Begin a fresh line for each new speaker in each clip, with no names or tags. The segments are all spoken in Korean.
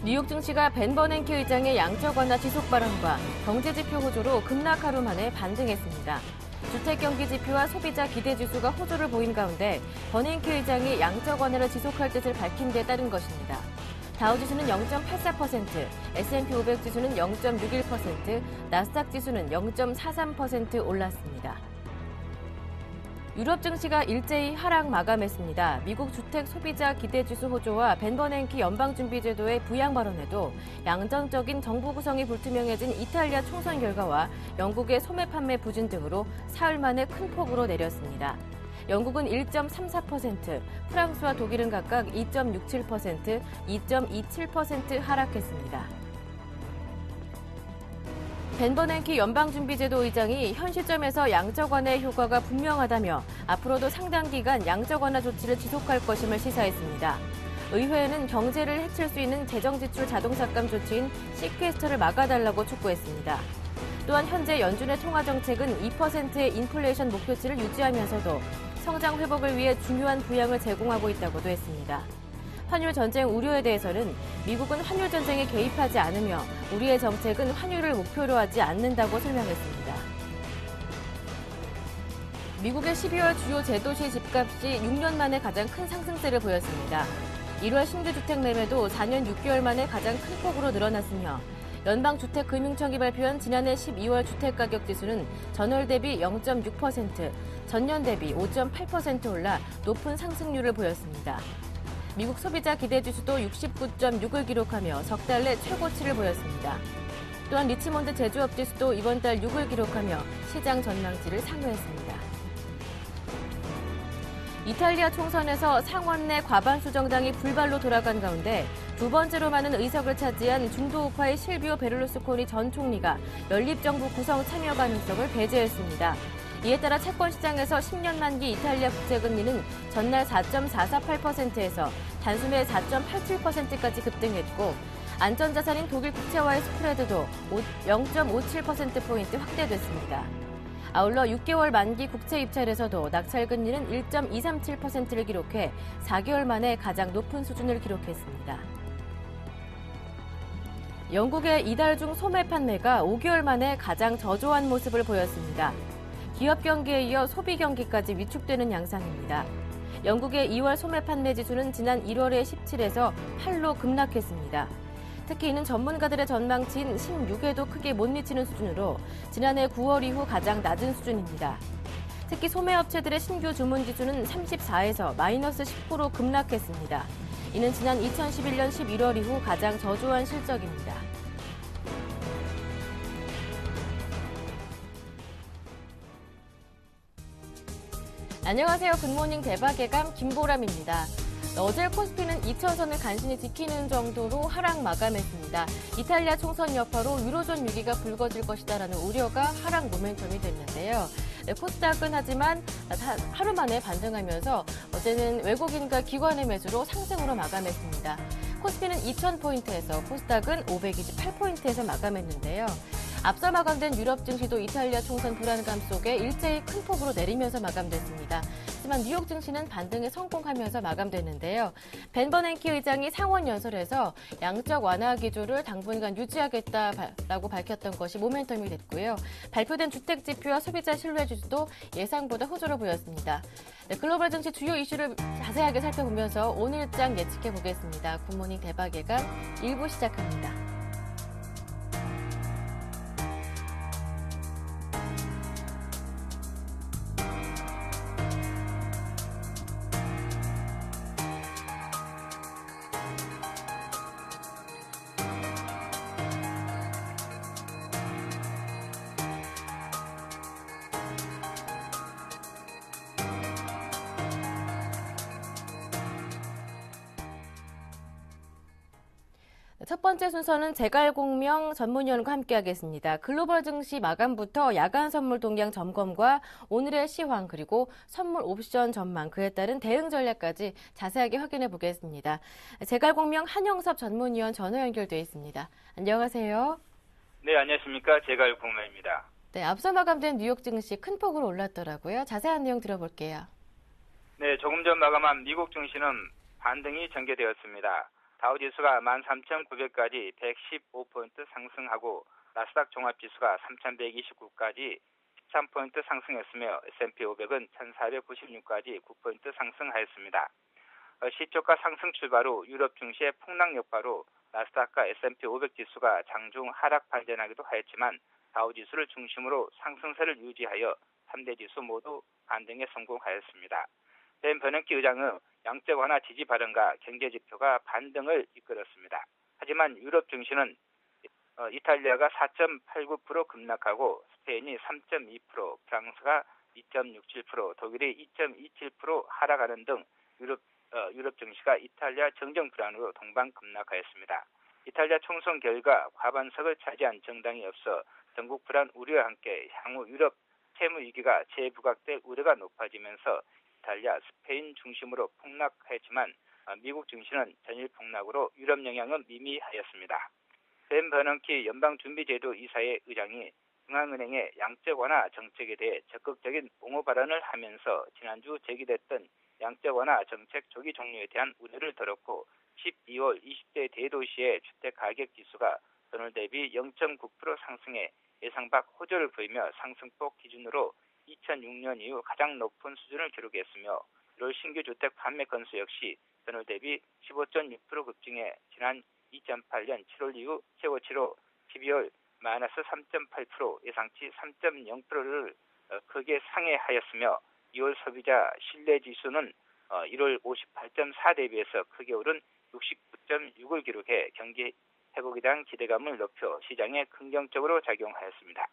뉴욕 증시가 벤 버냉키 의장의 양적 완화 지속 발언과 경제지표 호조로 급락 하루 만에 반등했습니다. 주택 경기 지표와 소비자 기대 지수가 호조를 보인 가운데 버냉키 의장이 양적 완화를 지속할 뜻을 밝힌 데 따른 것입니다. 다우지수는 0.84%, S&P 500 지수는 0.61%, 나스닥 지수는 0.43% 올랐습니다. 유럽 증시가 일제히 하락 마감했습니다. 미국 주택 소비자 기대지수 호조와 벤 버냉키 연방준비제도의 부양 발언에도 양정적인 정부 구성이 불투명해진 이탈리아 총선 결과와 영국의 소매 판매 부진 등으로 사흘 만에 큰 폭으로 내렸습니다. 영국은 1.34%, 프랑스와 독일은 각각 2.67%, 2.27% 하락했습니다. 벤 버냉키 연방준비제도 의장이 현 시점에서 양적 완화의 효과가 분명하다며 앞으로도 상당 기간 양적 완화 조치를 지속할 것임을 시사했습니다. 의회는 경제를 해칠 수 있는 재정지출 자동삭감 조치인 시퀘스터를 막아달라고 촉구했습니다. 또한 현재 연준의 통화정책은 2%의 인플레이션 목표치를 유지하면서도 성장 회복을 위해 중요한 부양을 제공하고 있다고도 했습니다. 환율 전쟁 우려에 대해서는 미국은 환율 전쟁에 개입하지 않으며 우리의 정책은 환율을 목표로 하지 않는다고 설명했습니다. 미국의 12월 주요 제도시 집값이 6년 만에 가장 큰 상승세를 보였습니다. 1월 신규 주택 매매도 4년 6개월 만에 가장 큰 폭으로 늘어났으며 연방주택금융청이 발표한 지난해 12월 주택가격 지수는 전월 대비 0.6%, 전년 대비 5.8% 올라 높은 상승률을 보였습니다. 미국 소비자 기대지수도 69.6을 기록하며 석 달 내 최고치를 보였습니다. 또한 리치몬드 제조업 지수도 이번 달 6을 기록하며 시장 전망치를 상회했습니다. 이탈리아 총선에서 상원 내 과반수 정당이 불발로 돌아간 가운데 두 번째로 많은 의석을 차지한 중도 우파의 실비오 베를루스코니 전 총리가 연립정부 구성 참여 가능성을 배제했습니다. 이에 따라 채권시장에서 10년 만기 이탈리아 국채금리는 전날 4.448%에서 단숨에 4.87%까지 급등했고 안전자산인 독일 국채와의 스프레드도 0.57%포인트 확대됐습니다. 아울러 6개월 만기 국채 입찰에서도 낙찰금리는 1.237%를 기록해 4개월 만에 가장 높은 수준을 기록했습니다. 영국의 이달 중 소매 판매가 5개월 만에 가장 저조한 모습을 보였습니다. 기업 경기에 이어 소비 경기까지 위축되는 양상입니다. 영국의 2월 소매 판매 지수는 지난 1월에 17에서 8로 급락했습니다. 특히 이는 전문가들의 전망치인 16에도 크게 못 미치는 수준으로 지난해 9월 이후 가장 낮은 수준입니다. 특히 소매업체들의 신규 주문 지수는 34에서 마이너스 10% 급락했습니다. 이는 지난 2011년 11월 이후 가장 저조한 실적입니다. 안녕하세요. 굿모닝 대박예감 김보람입니다. 어제 코스피는 2,000선을 간신히 지키는 정도로 하락 마감했습니다. 이탈리아 총선 여파로 유로존 위기가 불거질 것이다라는 우려가 하락 모멘텀이 됐는데요. 코스닥은 하지만 하루 만에 반등하면서 어제는 외국인과 기관의 매수로 상승으로 마감했습니다. 코스피는 2,000포인트에서 코스닥은 528포인트에서 마감했는데요. 앞서 마감된 유럽 증시도 이탈리아 총선 불안감 속에 일제히 큰 폭으로 내리면서 마감됐습니다. 하지만 뉴욕 증시는 반등에 성공하면서 마감됐는데요. 벤 버냉키 의장이 상원 연설에서 양적 완화 기조를 당분간 유지하겠다라고 밝혔던 것이 모멘텀이 됐고요. 발표된 주택 지표와 소비자 신뢰 지수도 예상보다 호조로 보였습니다. 네, 글로벌 증시 주요 이슈를 자세하게 살펴보면서 오늘장 예측해 보겠습니다. 굿모닝 대박예감 1부 시작합니다. 첫 번째 순서는 제갈공명 전문위원과 함께하겠습니다. 글로벌 증시 마감부터 야간 선물 동향 점검과 오늘의 시황 그리고 선물 옵션 전망 그에 따른 대응 전략까지 자세하게 확인해 보겠습니다. 제갈공명 한영섭 전문위원 전화 연결돼 있습니다. 안녕하세요.
네, 안녕하십니까. 제갈공명입니다.
네, 앞서 마감된 뉴욕 증시 큰 폭으로 올랐더라고요. 자세한 내용 들어볼게요.
네, 조금 전 마감한 미국 증시는 반등이 전개되었습니다. 다우지수가 13,900까지 115포인트 상승하고 나스닥 종합지수가 3,129까지 13포인트 상승했으며 S&P 500은 1,496까지 9포인트 상승하였습니다. 시초가 상승 출발 후 유럽 증시의 폭락 여파로 나스닥과 S&P 500 지수가 장중 하락 반전하기도 하였지만 다우지수를 중심으로 상승세를 유지하여 3대 지수 모두 반등에 성공하였습니다. 벤 버냉키 의장의 양적 완화 지지 발언과 경제 지표가 반등을 이끌었습니다. 하지만 유럽 증시는 이탈리아가 4.89% 급락하고 스페인이 3.2%, 프랑스가 2.67%, 독일이 2.27% 하락하는 등 유럽 증시가 이탈리아 정정 불안으로 동반 급락하였습니다. 이탈리아 총선 결과 과반석을 차지한 정당이 없어 전국 불안 우려와 함께 향후 유럽 채무 위기가 재부각될 우려가 높아지면서 이탈리아, 스페인 중심으로 폭락했지만 미국 증시는 전일 폭락으로 유럽 영향은 미미하였습니다. 벤 버냉키 연방준비제도 이사회 의장이 중앙은행의 양적 완화 정책에 대해 적극적인 옹호 발언을 하면서 지난주 제기됐던 양적 완화 정책 조기 종료에 대한 우려를 덜었고 12월 20대 대도시의 주택 가격 지수가 전월 대비 0.9% 상승해 예상 밖 호조를 보이며 상승폭 기준으로 2006년 이후 가장 높은 수준을 기록했으며 1월 신규 주택 판매 건수 역시 전월 대비 15.6% 급증해 지난 2008년 7월 이후 최고치로 12월 마이너스 3.8%, 예상치 3.0%를 크게 상회하였으며 2월 소비자 신뢰지수는 1월 58.4 대비해서 크게 오른 69.6을 기록해 경기 회복에 대한 기대감을 높여 시장에 긍정적으로 작용하였습니다.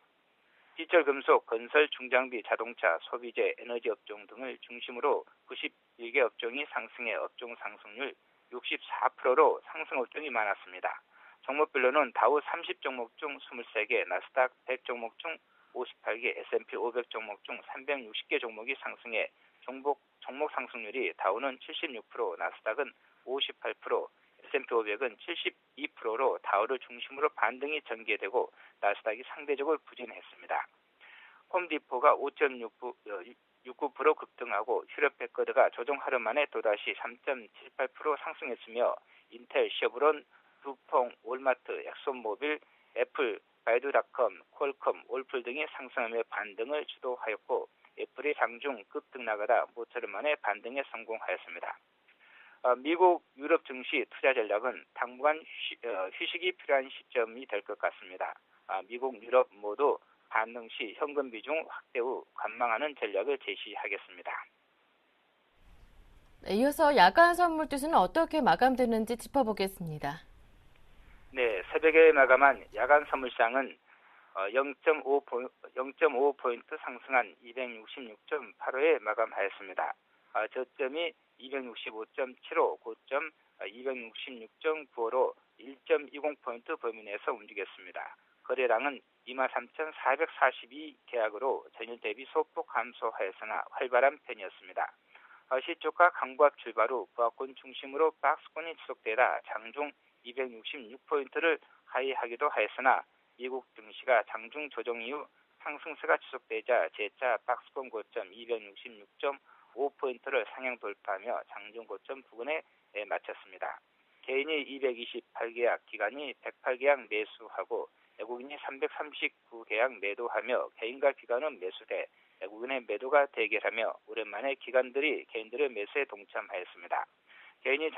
디지털 금속, 건설, 중장비, 자동차, 소비재, 에너지 업종 등을 중심으로 91개 업종이 상승해 업종 상승률 64%로 상승 업종이 많았습니다. 종목별로는 다우 30 종목 중 23개, 나스닥 100 종목 중 58개, S&P 500 종목 중 360개 종목이 상승해 종목 상승률이 다우는 76%, 나스닥은 58%, S&P 500은 72%로 다우를 중심으로 반등이 전개되고 나스닥이 상대적으로 부진했습니다. 홈디포가 5.69% 급등하고 휴렛패커드가 조정 하루 만에 또다시 3.78% 상승했으며 인텔, 쉐브론, 두퐁, 월마트, 엑손모빌, 애플, 바이두닷컴, 퀄컴, 올플 등이 상승하며 반등을 주도하였고 애플이 장중 급등나가다 모처럼 만에 반등에 성공하였습니다. 미국, 유럽 증시 투자 전략은 당분간 휴식이 필요한 시점이 될 것 같습니다. 미국, 유럽 모두 반등 시 현금 비중 확대 후 관망하는 전략을 제시하겠습니다.
네, 이어서 야간 선물 지수는 어떻게 마감되는지 짚어보겠습니다.
네, 새벽에 마감한 야간 선물시장은 0.5포인트 상승한 266.85에 마감하였습니다. 저점이 265.75, 고점 266.95로 1.20포인트 범위 내에서 움직였습니다. 거래량은 23,442 계약으로 전일 대비 소폭 감소하였으나 활발한 편이었습니다. 시초가 강보합 출발 후 부하권 중심으로 박스권이 지속되다 장중 266포인트를 하회하기도 하였으나 미국 증시가 장중 조정 이후 상승세가 지속되자 재차 박스권 고점 266.5포인트를 상향 돌파하며 장중 고점 부근에 마쳤습니다. 개인이 228계약, 기관이 108계약 매수하고 외국인이 339계약 매도하며 개인과 기관은 매수돼 외국인의 매도가 대결하며 오랜만에 기관들이 개인들의 매수에 동참하였습니다. 개인이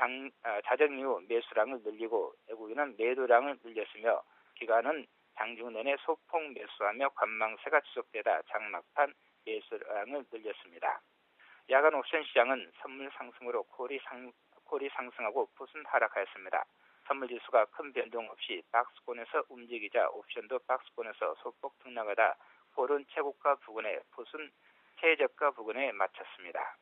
자정 이후 매수량을 늘리고 외국인은 매도량을 늘렸으며 기관은 장중 내내 소폭 매수하며 관망세가 지속되다 장막판 매수량을 늘렸습니다. 야간 옵션 시장은 선물 상승으로 콜이 상승하고 풋은 하락하였습니다. 선물지수가 큰 변동 없이 박스권에서 움직이자 옵션도 박스권에서 소폭 등락하다 콜은 최고가 부근에 풋은 최저가 부근에 마쳤습니다.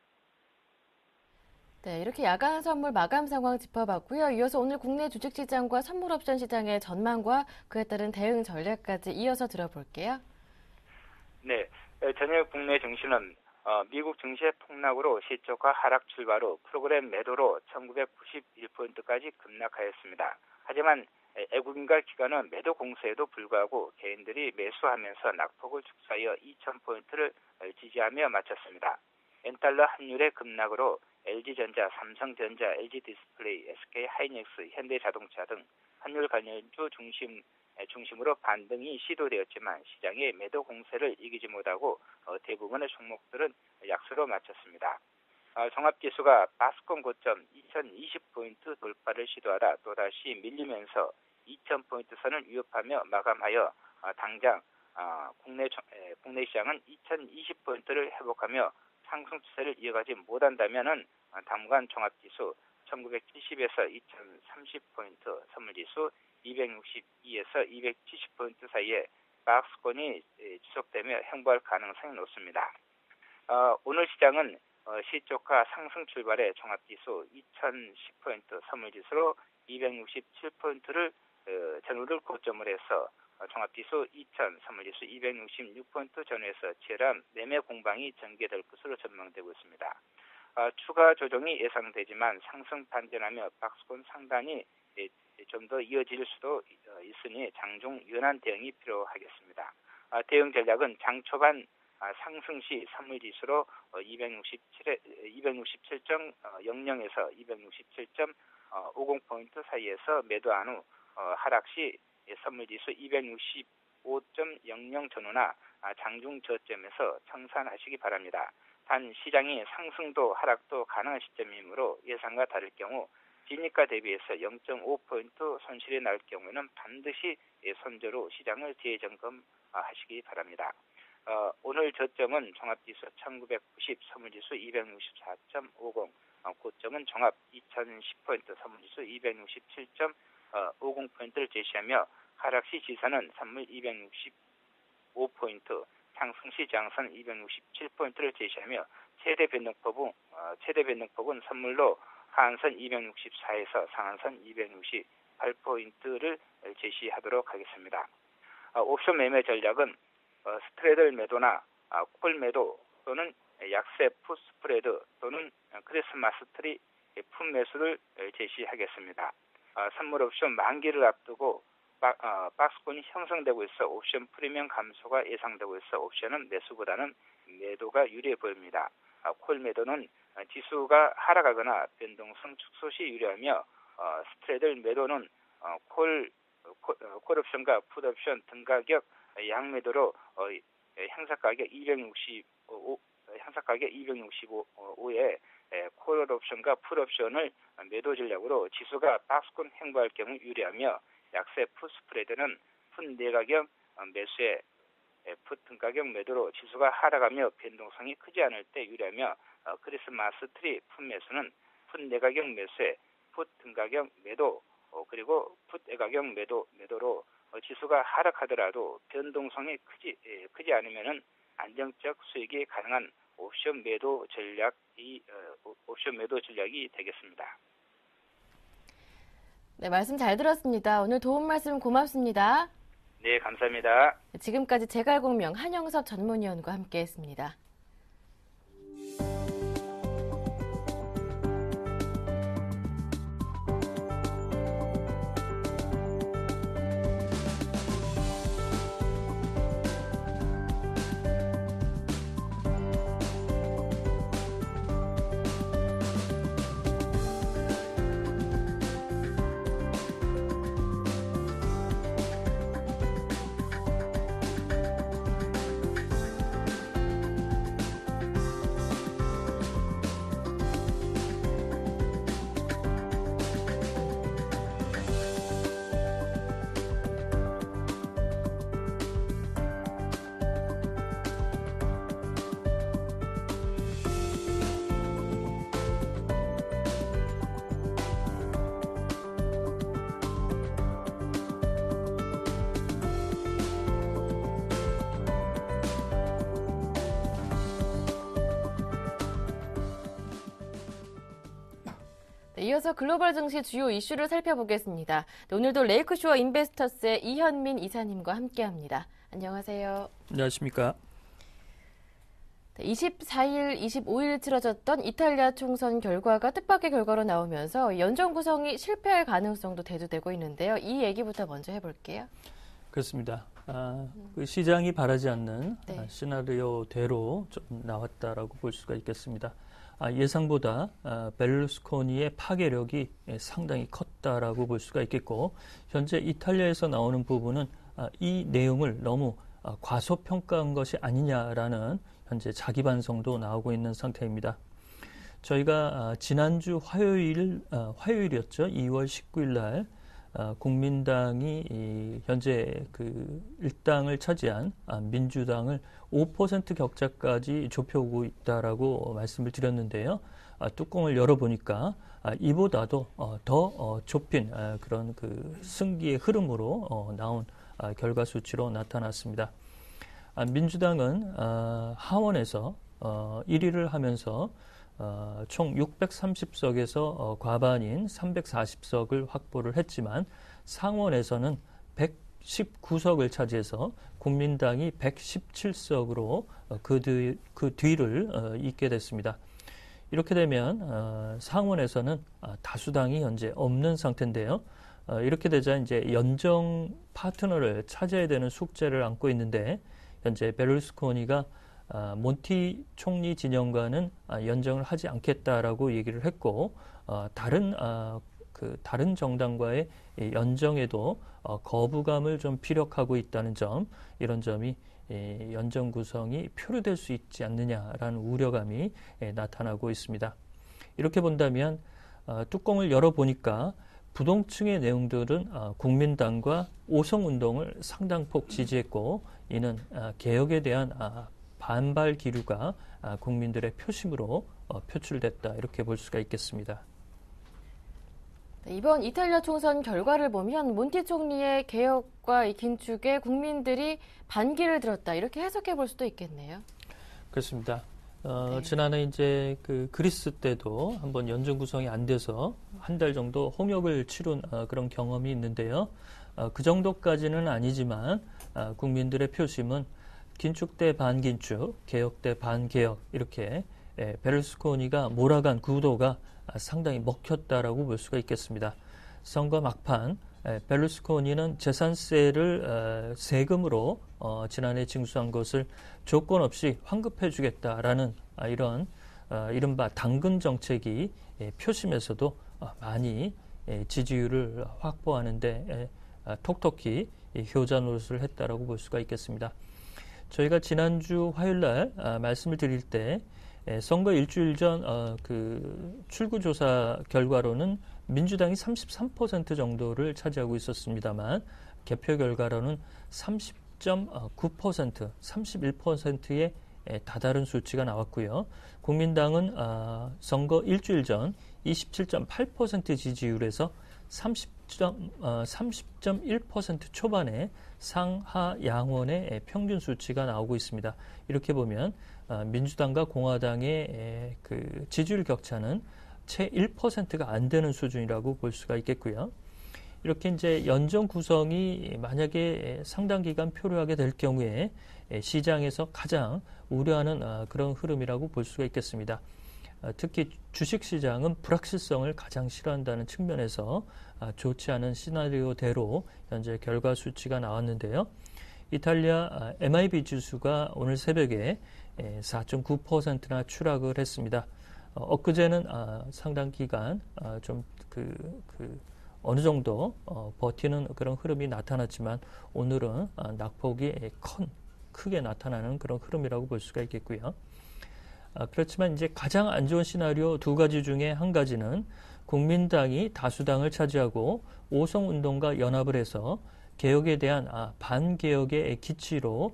네, 이렇게 야간 선물 마감 상황 짚어봤고요. 이어서 오늘 국내 주식시장과 선물 옵션 시장의 전망과 그에 따른 대응 전략까지 이어서 들어볼게요.
네, 저녁 국내 증시는 미국 증시의 폭락으로 시초가 하락 출발 후 프로그램 매도로 1991포인트까지 급락하였습니다. 하지만 외국인과 기관은 매도 공세에도 불구하고 개인들이 매수하면서 낙폭을 축소하여 2000포인트를 지지하며 마쳤습니다. 엔달러 환율의 급락으로 LG전자, 삼성전자, LG디스플레이, SK하이닉스, 현대자동차 등 환율 관련주 중심으로 반등이 시도되었지만 시장의 매도 공세를 이기지 못하고 대부분의 종목들은 약세로 마쳤습니다. 종합지수가 박스권 고점 2020포인트 돌파를 시도하다 또다시 밀리면서 2000포인트 선을 위협하며 마감하여 당장 국내 시장은 2020포인트를 회복하며 상승 추세를 이어가지 못한다면은 당분간 종합지수 1970에서 2030포인트, 선물지수 262에서 270포인트 사이에 박스권이 지속되며 행보할 가능성이 높습니다. 오늘 시장은 시초가 상승 출발의 종합지수 2010포인트, 선물지수로 267포인트를 전후를 고점을 해서 종합지수 2000, 선물지수 266포인트 전후에서 치열한 매매 공방이 전개될 것으로 전망되고 있습니다. 추가 조정이 예상되지만 상승 반전하며 박스권 상단이 좀 더 이어질 수도 있으니 장중 유연한 대응이 필요하겠습니다. 대응 전략은 장 초반 상승 시 선물지수로 267.00에서 267.50포인트 사이에서 매도한 후 하락 시 선물지수 265.00 전후나 장중 저점에서 청산하시기 바랍니다. 단 시장이 상승도 하락도 가능한 시점이므로 예상과 다를 경우 진입가 대비해서 0.5포인트 손실이 날 경우에는 반드시 손절후 시장을 재점검하시기 바랍니다. 오늘 저점은 종합지수 1990, 선물지수 264.50, 고점은 종합 2010포인트, 선물지수 267.50포인트를 제시하며 하락시 지선은 선물 265포인트, 상승시 장선 267포인트를 제시하며 최대 변동폭은 선물로 하한선 264에서 상한선 268포인트를 제시하도록 하겠습니다. 옵션 매매 전략은 스트레들 매도나 콜 매도 또는 약세 풋 스프레드 또는 크리스마스 트리 풋 매수를 제시하겠습니다. 선물 옵션 만기를 앞두고 박스권이 형성되고 있어 옵션 프리미엄 감소가 예상되고 있어 옵션은 매수보다는 매도가 유리해 보입니다. 콜 매도는 지수가 하락하거나 변동성 축소 시 유리하며 스트레들 매도는 콜 옵션과 풋 옵션 등 가격 양매도로 행사가격 265에 콜 옵션과 풋 옵션을 매도 전략으로 지수가 박스권 행보할 경우 유리하며 약세 풋 스프레드는 풋 내가격 매수에 풋 등가격 매도로 지수가 하락하며 변동성이 크지 않을 때 유리하며 크리스마스 트리 풋 매수는 풋 내가격 매수에 풋 등가격 매도 그리고 풋 애가격 매도로 지수가 하락하더라도 변동성이 크지 않으면은 안정적 수익이 가능한 옵션 매도 전략이 되겠습니다.
네, 말씀 잘 들었습니다. 오늘 도움 말씀 고맙습니다.
네, 감사합니다.
지금까지 제갈공명 한영섭 전문위원과 함께했습니다. 네, 이어서 글로벌 증시 주요 이슈를 살펴보겠습니다. 네, 오늘도 레이크쇼어 인베스터스의 이현민 이사님과 함께합니다. 안녕하세요.
안녕하십니까.
24일, 25일 치러졌던 이탈리아 총선 결과가 뜻밖의 결과로 나오면서 연정 구성이 실패할 가능성도 대두되고 있는데요. 이 얘기부터 먼저 해볼게요.
그렇습니다. 그 시장이 바라지 않는
네.
시나리오대로 좀 나왔다라고 볼 수가 있겠습니다. 예상보다 베를루스코니의 파괴력이 상당히 컸다라고 볼 수가 있겠고, 현재 이탈리아에서 나오는 부분은 이 내용을 너무 과소평가한 것이 아니냐라는 현재 자기 반성도 나오고 있는 상태입니다. 저희가 지난주 화요일이었죠. 2월 19일 날 국민당이 현재 그 일당을 차지한 민주당을 5% 격차까지 좁혀오고 있다라고 말씀을 드렸는데요. 뚜껑을 열어보니까 이보다도 더 좁힌 그런 그 승기의 흐름으로 나온 결과 수치로 나타났습니다. 민주당은 하원에서 1위를 하면서 총 630석에서 과반인 340석을 확보를 했지만 상원에서는 119석을 차지해서 국민당이 117석으로 그 뒤를 잇게 됐습니다. 이렇게 되면 상원에서는 다수당이 현재 없는 상태인데요. 이렇게 되자 이제 연정 파트너를 찾아야 되는 숙제를 안고 있는데, 현재 베를루스코니가 몬티 총리 진영과는 연정을 하지 않겠다라고 얘기를 했고, 다른 정당과의 연정에도 거부감을 좀 피력하고 있다는 점, 이런 점이 연정 구성이 표류될 수 있지 않느냐라는 우려감이 나타나고 있습니다. 이렇게 본다면 뚜껑을 열어보니까 부동층의 내용들은 국민당과 오성운동을 상당폭 지지했고, 이는 개혁에 대한 반발 기류가 국민들의 표심으로 표출됐다, 이렇게 볼 수가 있겠습니다.
이번 이탈리아 총선 결과를 보면 몬티 총리의 개혁과 이 긴축에 국민들이 반기를 들었다, 이렇게 해석해 볼 수도 있겠네요.
그렇습니다. 지난해 이제 그 그리스 때도 한번 연정 구성이 안 돼서 한 달 정도 홍역을 치룬 그런 경험이 있는데요. 그 정도까지는 아니지만 국민들의 표심은 긴축 대 반긴축, 개혁 대 반개혁, 이렇게 베를루스코니가 몰아간 구도가 상당히 먹혔다라고 볼 수가 있겠습니다. 선거 막판 베를루스코니는 재산세를 세금으로 지난해 징수한 것을 조건 없이 환급해 주겠다라는 이런 이른바 당근 정책이 표심에서도 많이 지지율을 확보하는 데 톡톡히 효자 노릇을 했다라고 볼 수가 있겠습니다. 저희가 지난주 화요일 날 말씀을 드릴 때 선거 일주일 전 그 출구조사 결과로는 민주당이 33% 정도를 차지하고 있었습니다만, 개표 결과로는 30.9%, 31%에 다다른 수치가 나왔고요. 국민당은 선거 일주일 전 27.8% 지지율에서 30.1% 초반의 상하 양원의 평균 수치가 나오고 있습니다. 이렇게 보면 민주당과 공화당의 그 지지율 격차는 채 1%가 안 되는 수준이라고 볼 수가 있겠고요. 이렇게 이제 연정 구성이 만약에 상당 기간 표류하게 될 경우에 시장에서 가장 우려하는 그런 흐름이라고 볼 수가 있겠습니다. 특히 주식시장은 불확실성을 가장 싫어한다는 측면에서 좋지 않은 시나리오대로 현재 결과 수치가 나왔는데요. 이탈리아 MIB 지수가 오늘 새벽에 4.9%나 추락을 했습니다. 엊그제는 상당 기간 좀 어느 정도 버티는 그런 흐름이 나타났지만, 오늘은 낙폭이 크게 나타나는 그런 흐름이라고 볼 수가 있겠고요. 그렇지만 이제 가장 안 좋은 시나리오 두 가지 중에 한 가지는 국민당이 다수당을 차지하고 오성운동과 연합을 해서 개혁에 대한 반개혁의 기치로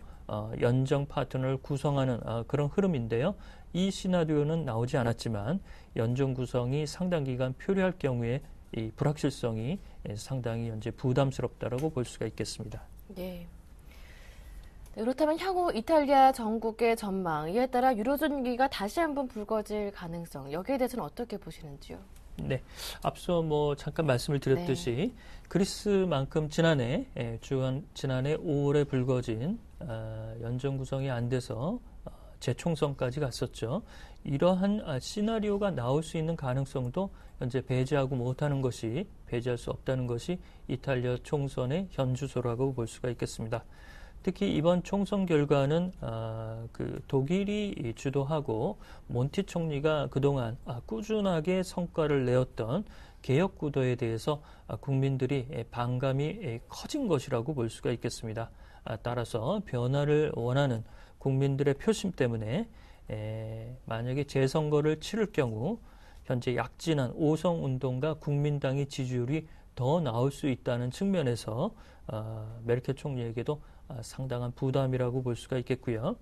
연정 파트너를 구성하는 그런 흐름인데요. 이 시나리오는 나오지 않았지만 연정 구성이 상당 기간 표류할 경우에 이 불확실성이 상당히 현재 부담스럽다라고 볼 수가 있겠습니다.
네. 그렇다면 향후 이탈리아 전국의 전망, 이에 따라 유로존 위기가 다시 한번 불거질 가능성, 여기에 대해서는 어떻게 보시는지요?
네, 앞서 잠깐 말씀을 드렸듯이 그리스만큼 지난해 5월에 불거진 연정 구성이 안 돼서 재총선까지 갔었죠. 이러한 시나리오가 나올 수 있는 가능성도 현재 배제할 수 없다는 것이 이탈리아 총선의 현주소라고 볼 수가 있겠습니다. 특히 이번 총선 결과는 그 독일이 주도하고 몬티 총리가 그동안 꾸준하게 성과를 내었던 개혁 구도에 대해서 국민들이 반감이 커진 것이라고 볼 수가 있겠습니다. 따라서 변화를 원하는 국민들의 표심 때문에 만약에 재선거를 치를 경우 현재 약진한 오성운동과 국민당의 지지율이 더 나올 수 있다는 측면에서 메르켈 총리에게도 상당한 부담이라고 볼 수가 있겠고요.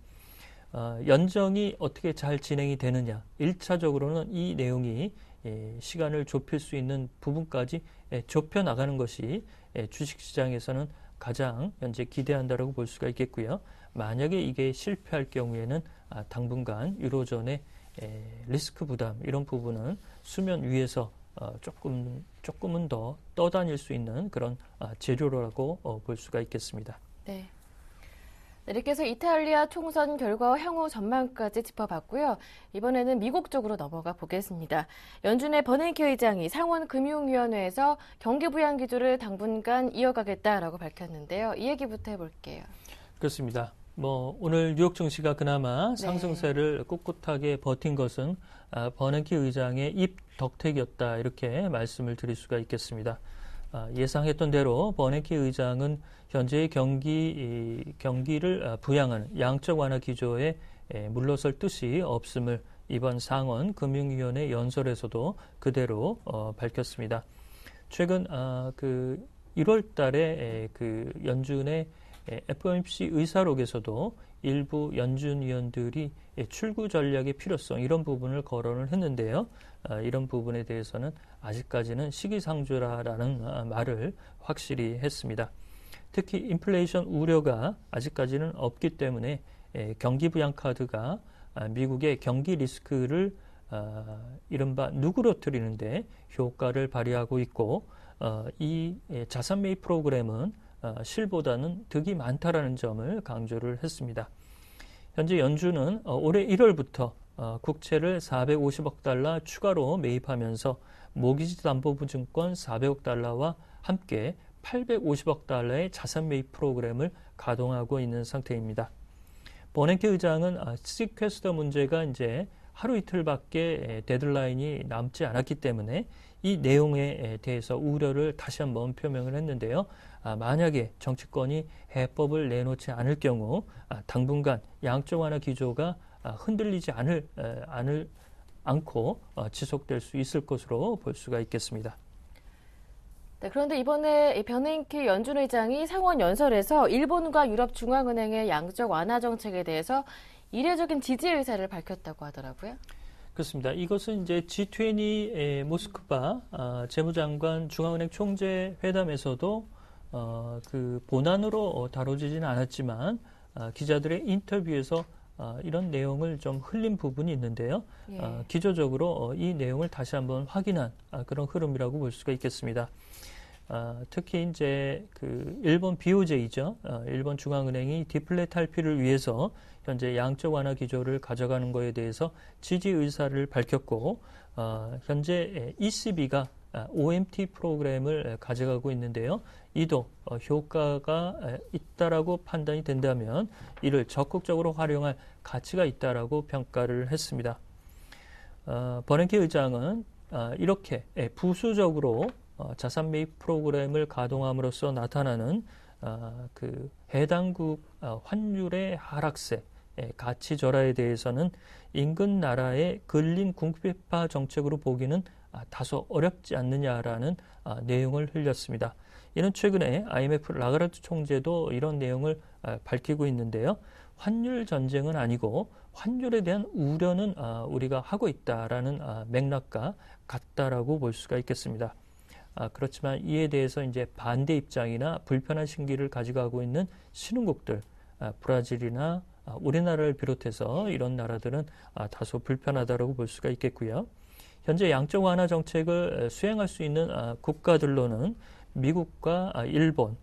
연정이 어떻게 잘 진행이 되느냐. 1차적으로는 이 내용이 시간을 좁힐 수 있는 부분까지 좁혀 나가는 것이 주식시장에서는 가장 현재 기대한다라고 볼 수가 있겠고요. 만약에 이게 실패할 경우에는 당분간 유로존의 리스크 부담 이런 부분은 수면 위에서 조금은 더 떠다닐 수 있는 그런 재료라고 볼 수가 있겠습니다.
네. 이렇게 해서 이탈리아 총선 결과와 향후 전망까지 짚어봤고요. 이번에는 미국 쪽으로 넘어가 보겠습니다. 연준의 버냉키 의장이 상원금융위원회에서 경기부양 기조를 당분간 이어가겠다라고 밝혔는데요. 이 얘기부터 해볼게요.
그렇습니다. 오늘 뉴욕 증시가 그나마 상승세를 꿋꿋하게 버틴 것은 버냉키 의장의 입 덕택이었다 이렇게 말씀을 드릴 수가 있겠습니다. 예상했던 대로 버냉키 의장은 현재의 경기를 부양하는 양적 완화 기조에 물러설 뜻이 없음을 이번 상원 금융위원회 연설에서도 그대로 밝혔습니다. 최근 1월 달에 그 연준의 FOMC 의사록에서도 일부 연준 위원들이 출구 전략의 필요성 이런 부분을 거론을 했는데요. 이런 부분에 대해서는 아직까지는 시기상조라는 말을 확실히 했습니다. 특히 인플레이션 우려가 아직까지는 없기 때문에 경기부양 카드가 미국의 경기 리스크를 이른바 누그러뜨리는데 효과를 발휘하고 있고 이 자산 매입 프로그램은 실보다는 득이 많다라는 점을 강조를 했습니다. 현재 연준은 올해 1월부터 국채를 450억 달러 추가로 매입하면서 모기지 담보부증권 400억 달러와 함께 850억 달러의 자산 매입 프로그램을 가동하고 있는 상태입니다. 버냉키 의장은 시퀘스터 문제가 이제 하루 이틀밖에 데드라인이 남지 않았기 때문에 이 내용에 대해서 우려를 다시 한번 표명을 했는데요. 만약에 정치권이 해법을 내놓지 않을 경우 당분간 양적 완화 기조가 흔들리지 않고 지속될 수 있을 것으로 볼 수가 있겠습니다.
네, 그런데 이번에 버냉키 연준 의장이 상원 연설에서 일본과 유럽중앙은행의 양적 완화 정책에 대해서 이례적인 지지 의사를 밝혔다고 하더라고요.
그렇습니다. 이것은 이제 G20 모스크바 재무장관 중앙은행 총재 회담에서도 그 본안으로 다뤄지지는 않았지만 기자들의 인터뷰에서 이런 내용을 좀 흘린 부분이 있는데요. 기조적으로 이 내용을 다시 한번 확인한 그런 흐름이라고 볼 수가 있겠습니다. 특히 이제 그 일본 BOJ죠. 일본 중앙은행이 디플레 탈피를 위해서 현재 양적 완화 기조를 가져가는 것에 대해서 지지 의사를 밝혔고 현재 ECB가 OMT 프로그램을 가져가고 있는데요. 이도 효과가 있다라고 판단이 된다면 이를 적극적으로 활용할 가치가 있다라고 평가를 했습니다. 버냉키 의장은 이렇게 부수적으로 자산 매입 프로그램을 가동함으로써 나타나는 그 해당국 환율의 하락세, 가치 절하에 대해서는 인근 나라의 근린 궁핍화 정책으로 보기는 다소 어렵지 않느냐라는 내용을 흘렸습니다. 이는 최근에 IMF 라가르드 총재도 이런 내용을 밝히고 있는데요. 환율 전쟁은 아니고 환율에 대한 우려는 우리가 하고 있다라는 맥락과 같다라고 볼 수가 있겠습니다. 그렇지만 이에 대해서 이제 반대 입장이나 불편한 심기를 가져가고 있는 신흥국들, 브라질이나 우리나라를 비롯해서 이런 나라들은 다소 불편하다고 볼 수가 있겠고요. 현재 양적 완화 정책을 수행할 수 있는 국가들로는 미국과 일본,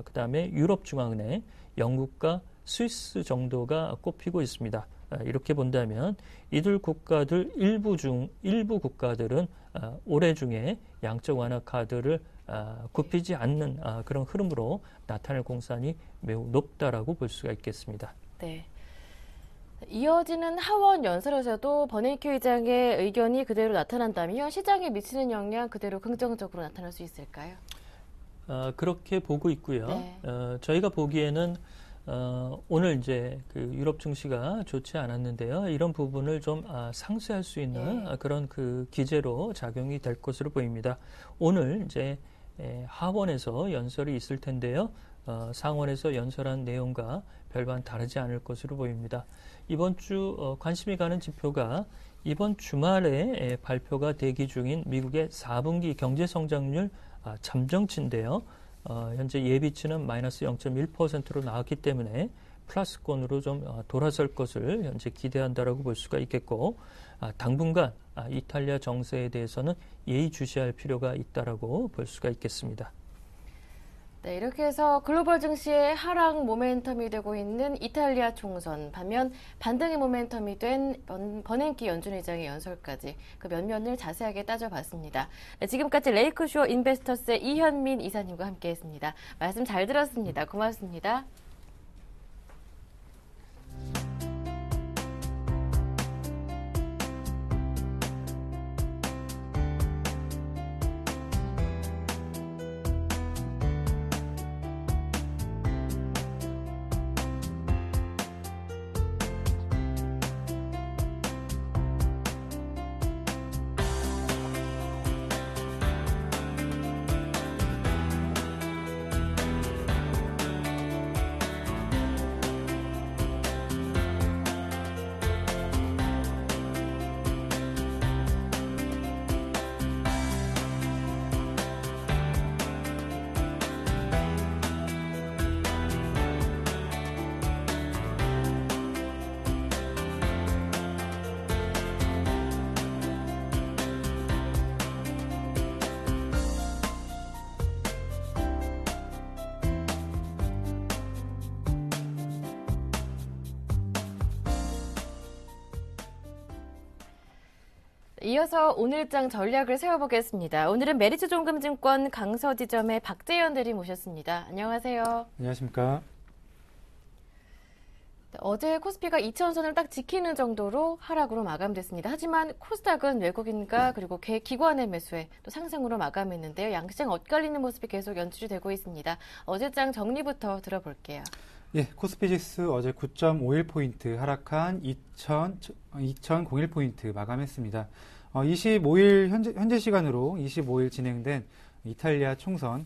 그다음에 유럽 중앙은행, 영국과 스위스 정도가 꼽히고 있습니다. 이렇게 본다면 이들 국가들 일부 국가들은 올해 중에 양적 완화 카드를 굽히지 않는 그런 흐름으로 나타날 공산이 매우 높다라고 볼 수가 있겠습니다.
네. 이어지는 하원 연설에서도 버냉키 의장의 의견이 그대로 나타난다면 시장에 미치는 영향 그대로 긍정적으로 나타날 수 있을까요?
그렇게 보고 있고요.
네.
저희가 보기에는 오늘 이제 그 유럽 증시가 좋지 않았는데요. 이런 부분을 좀 상쇄할 수 있는 그런 그 기제로 작용이 될 것으로 보입니다. 오늘 이제 하원에서 연설이 있을 텐데요. 상원에서 연설한 내용과 별반 다르지 않을 것으로 보입니다. 이번 주 관심이 가는 지표가 이번 주말에 발표가 대기 중인 미국의 4분기 경제 성장률 잠정치인데요. 현재 예비치는 마이너스 0.1%로 나왔기 때문에 플러스권으로 좀 돌아설 것을 현재 기대한다라고 볼 수가 있겠고, 당분간 이탈리아 정세에 대해서는 예의주시할 필요가 있다라고 볼 수가 있겠습니다.
네, 이렇게 해서 글로벌 증시의 하락 모멘텀이 되고 있는 이탈리아 총선, 반면 반등의 모멘텀이 된 버냉키 연준 의장의 연설까지 그 면면을 자세하게 따져봤습니다. 네, 지금까지 레이크쇼 인베스터스의 이현민 이사님과 함께했습니다. 말씀 잘 들었습니다. 고맙습니다. 이어서 오늘장 전략을 세워보겠습니다. 오늘은 메리츠종금증권 강서지점의 박재현 대리 모셨습니다. 안녕하세요.
안녕하십니까.
어제 코스피가 2,000선을 딱 지키는 정도로 하락으로 마감됐습니다. 하지만 코스닥은 외국인과 그리고 기관의 매수에 또 상승으로 마감했는데요. 양시장 엇갈리는 모습이 계속 연출이 되고 있습니다. 어제장 정리부터 들어볼게요.
예, 코스피 지수 어제 9.51포인트 하락한 2,001포인트 마감했습니다. 25일 현재 시간으로 25일 진행된 이탈리아 총선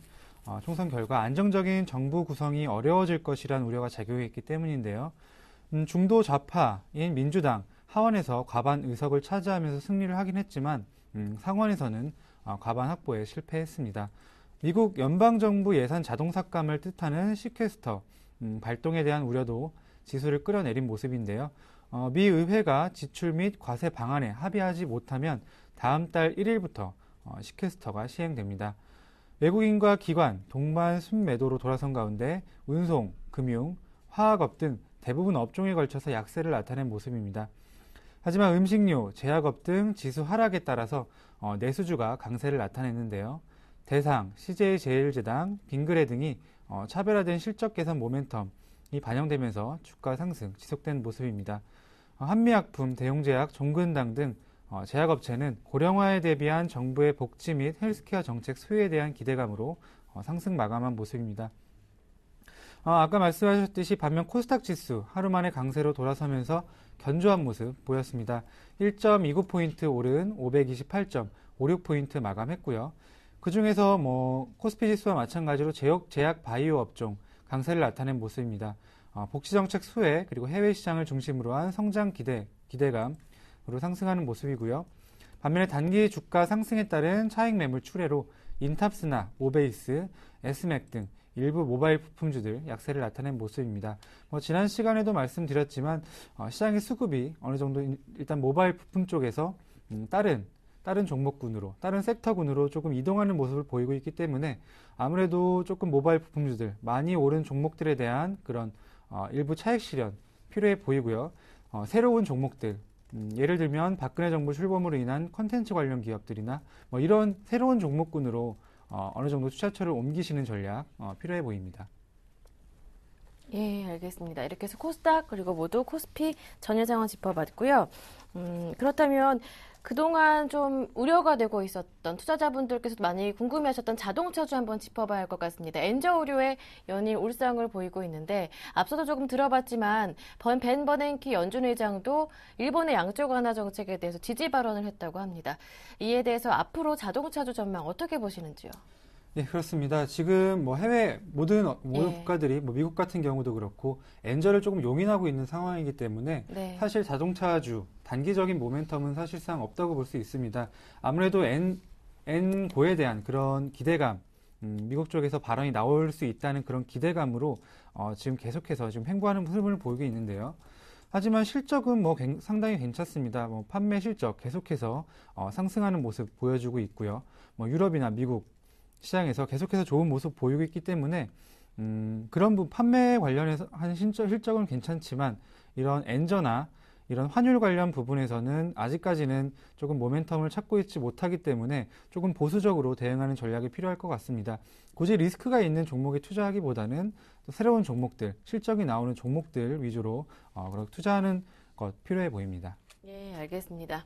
결과 안정적인 정부 구성이 어려워질 것이란 우려가 작용했기 때문인데요. 중도 좌파인 민주당 하원에서 과반 의석을 차지하면서 승리를 하긴 했지만 상원에서는 과반 확보에 실패했습니다. 미국 연방정부 예산 자동 삭감을 뜻하는 시퀘스터 발동에 대한 우려도 지수를 끌어내린 모습인데요. 미 의회가 지출 및 과세 방안에 합의하지 못하면 다음 달 1일부터 시퀘스터가 시행됩니다. 외국인과 기관, 동반 순매도로 돌아선 가운데 운송, 금융, 화학업 등 대부분 업종에 걸쳐서 약세를 나타낸 모습입니다. 하지만 음식료, 제약업 등 지수 하락에 따라서 내수주가 강세를 나타냈는데요. 대상, CJ제일제당, 빙그레 등이 차별화된 실적 개선 모멘텀이 반영되면서 주가 상승 지속된 모습입니다. 한미약품, 대용제약, 종근당 등 제약업체는 고령화에 대비한 정부의 복지 및 헬스케어 정책 수혜에 대한 기대감으로 상승 마감한 모습입니다. 아까 말씀하셨듯이 반면 코스닥 지수 하루 만에 강세로 돌아서면서 견조한 모습 보였습니다. 1.29포인트 오른 528.56포인트 마감했고요. 그 중에서 코스피 지수와 마찬가지로 제약 바이오 업종 강세를 나타낸 모습입니다. 복지 정책 수혜 그리고 해외 시장을 중심으로 한 성장 기대감으로 상승하는 모습이고요. 반면에 단기 주가 상승에 따른 차익 매물 출회로 인탑스나 오베이스, 에스맥 등 일부 모바일 부품주들 약세를 나타낸 모습입니다. 지난 시간에도 말씀드렸지만 시장의 수급이 어느 정도 일단 모바일 부품 쪽에서 다른 종목군으로, 다른 섹터군으로 조금 이동하는 모습을 보이고 있기 때문에 아무래도 조금 모바일 부품주들 많이 오른 종목들에 대한 그런 일부 차익 실현 필요해 보이고요. 새로운 종목들, 예를 들면 박근혜 정부 출범으로 인한 컨텐츠 관련 기업들이나 뭐 이런 새로운 종목군으로 어느 정도 투자처를 옮기시는 전략 필요해 보입니다.
예, 알겠습니다. 이렇게 해서 코스닥 그리고 모두 코스피 전일 상황 짚어봤고요. 그렇다면 그동안 좀 우려가 되고 있었던 투자자분들께서도 많이 궁금해하셨던 자동차주 한번 짚어봐야 할 것 같습니다. 엔저의료의 연일 울상을 보이고 있는데 앞서도 조금 들어봤지만 벤 버냉키 연준 의장도 일본의 양적 완화 정책에 대해서 지지 발언을 했다고 합니다. 이에 대해서 앞으로 자동차주 전망 어떻게 보시는지요?
네, 그렇습니다. 지금 뭐 해외 모든
예.
국가들이 뭐 미국 같은 경우도 그렇고 엔저를 조금 용인하고 있는 상황이기 때문에
네.
사실 자동차주 단기적인 모멘텀은 사실상 없다고 볼 수 있습니다. 아무래도 엔고에 대한 그런 기대감, 미국 쪽에서 발언이 나올 수 있다는 그런 기대감으로 지금 계속해서 지금 횡보하는 흐름을 보이고 있는데요. 하지만 실적은 뭐 상당히 괜찮습니다. 뭐 판매 실적 계속해서 상승하는 모습 보여주고 있고요. 뭐 유럽이나 미국 시장에서 계속해서 좋은 모습 보이고 있기 때문에 그런 판매 관련해서 한 실적은 괜찮지만 이런 엔저나 이런 환율 관련 부분에서는 아직까지는 조금 모멘텀을 찾고 있지 못하기 때문에 조금 보수적으로 대응하는 전략이 필요할 것 같습니다. 굳이 리스크가 있는 종목에 투자하기보다는 또 새로운 종목들, 실적이 나오는 종목들 위주로 그렇게 투자하는 것 필요해 보입니다.
예, 알겠습니다.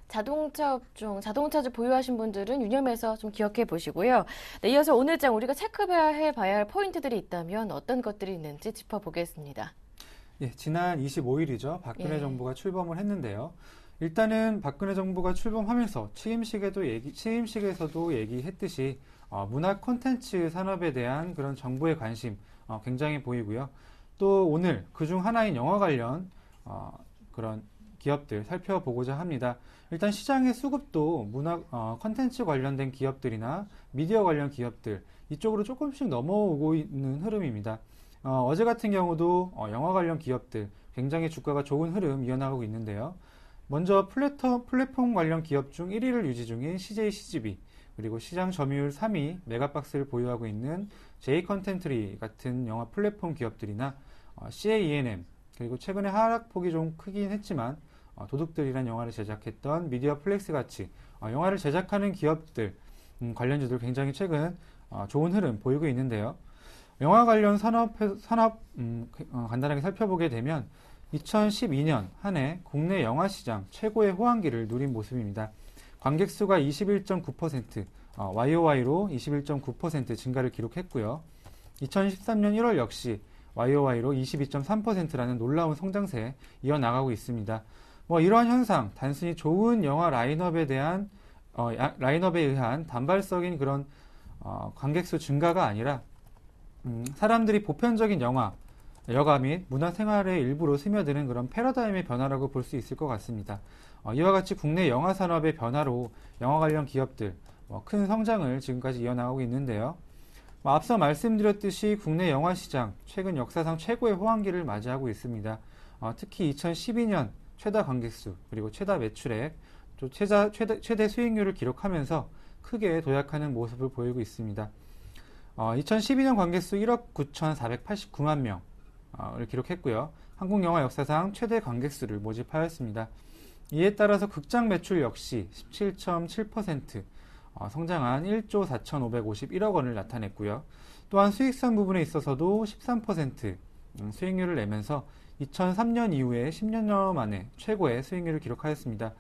자동차 업종, 자동차주 보유하신 분들은 유념해서 좀 기억해 보시고요. 네, 이어서 오늘 장 우리가 체크해봐야 할 포인트들이 있다면 어떤 것들이 있는지 짚어보겠습니다.
예, 지난 25일이죠. 박근혜
예.
정부가 출범을 했는데요. 일단은 박근혜 정부가 출범하면서 취임식에서도 얘기했듯이 문화 콘텐츠 산업에 대한 그런 정부의 관심 굉장히 보이고요. 또 오늘 그중 하나인 영화 관련 그런 기업들 살펴보고자 합니다. 일단 시장의 수급도 문화 콘텐츠 관련된 기업들이나 미디어 관련 기업들 이쪽으로 조금씩 넘어오고 있는 흐름입니다. 어제 같은 경우도 영화 관련 기업들 굉장히 주가가 좋은 흐름 이어나가고 있는데요. 먼저 플랫폼 관련 기업 중 1위를 유지 중인 CJ CGV 그리고 시장 점유율 3위 메가박스를 보유하고 있는 J컨텐트리 같은 영화 플랫폼 기업들이나 CAENM 그리고 최근에 하락폭이 좀 크긴 했지만 도둑들이란 영화를 제작했던 미디어 플렉스 같이 영화를 제작하는 기업들 관련주들 굉장히 최근 좋은 흐름 보이고 있는데요. 영화 관련 산업 간단하게 살펴보게 되면 2012년 한 해 국내 영화 시장 최고의 호황기를 누린 모습입니다. 관객 수가 21.9%, YOY로 21.9% 증가를 기록했고요. 2013년 1월 역시 YOY로 22.3%라는 놀라운 성장세 이어나가고 있습니다. 뭐 이러한 현상, 단순히 좋은 영화 라인업에 의한 단발적인 그런 관객수 증가가 아니라 사람들이 보편적인 여가 및 문화생활의 일부로 스며드는 그런 패러다임의 변화라고 볼 수 있을 것 같습니다. 이와 같이 국내 영화 산업의 변화로 영화 관련 기업들 큰 성장을 지금까지 이어나가고 있는데요. 앞서 말씀드렸듯이 국내 영화 시장 최근 역사상 최고의 호황기를 맞이하고 있습니다. 특히 2012년 최다 관객수 그리고 최다 매출액 또 최대 수익률을 기록하면서 크게 도약하는 모습을 보이고 있습니다. 2012년 관객수 1억 9,489만 명을 기록했고요. 한국 영화 역사상 최대 관객수를 모집하였습니다. 이에 따라서 극장 매출 역시 17.7% 성장한 1조 4,551억 원을 나타냈고요. 또한 수익성 부분에 있어서도 13% 수익률을 내면서 2003년 이후에 10년여 만에 최고의 수익률을 기록하였습니다.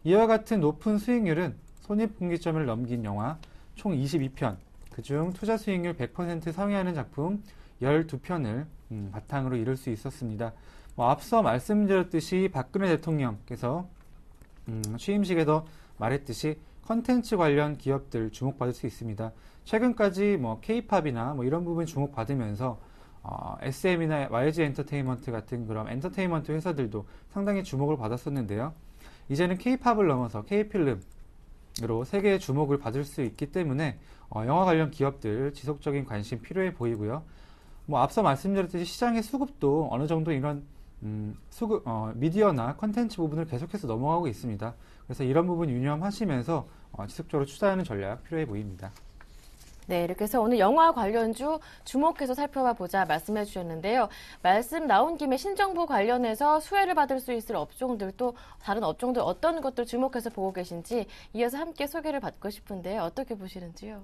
이와 같은 높은 수익률은 손익분기점을 넘긴 영화 총 22편, 그중 투자 수익률 100% 상회하는 작품 12편을 바탕으로 이룰 수 있었습니다. 앞서 말씀드렸듯이 박근혜 대통령께서 취임식에서 말했듯이 컨텐츠 관련 기업들 주목받을 수 있습니다. 최근까지 K-팝이나 이런 부분 주목받으면서 SM이나 YG 엔터테인먼트 같은 그런 엔터테인먼트 회사들도 상당히 주목을 받았었는데요. 이제는 K-팝을 넘어서 K-필름으로 세계의 주목을 받을 수 있기 때문에 영화 관련 기업들 지속적인 관심 필요해 보이고요. 앞서 말씀드렸듯이 시장의 수급도 어느 정도 이런 미디어나 컨텐츠 부분을 계속해서 넘어가고 있습니다. 그래서 이런 부분 유념하시면서 지속적으로 투자하는 전략 필요해 보입니다.
네, 이렇게 해서 오늘 영화 관련주 주목해서 살펴봐 보자 말씀해 주셨는데요. 말씀 나온 김에 신정부 관련해서 수혜를 받을 수 있을 업종들 또 다른 업종들 어떤 것들 주목해서 보고 계신지 이어서 함께 소개를 받고 싶은데요. 어떻게 보시는지요?